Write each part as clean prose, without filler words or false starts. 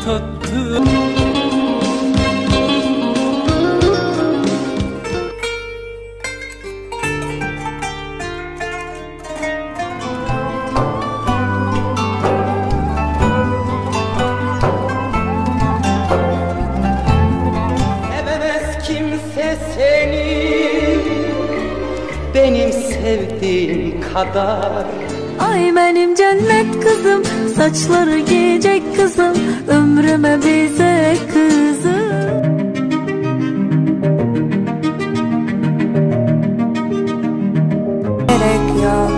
tuttu. Sevemez kimse seni benim sevdiğim kadar. Ay benim cennet kızım, saçları giyecek kızım, ömrüme bize kızım. Gerek yok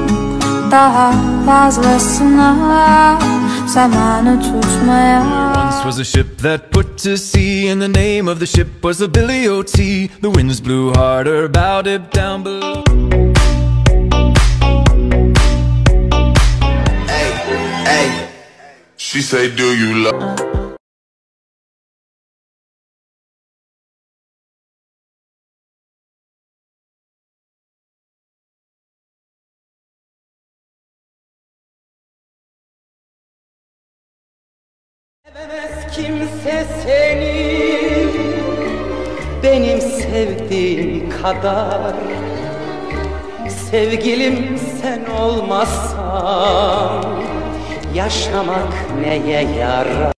daha fazlasına, zamanı tutmaya. Once was a ship that put to sea, and the name of the ship was the Billy O.T. The winds blew harder about it down below. She say, do you love? Sevemez kimse seni benim sevdiğim kadar. Sevgilim sen olmazsan yaşamak neye yarar?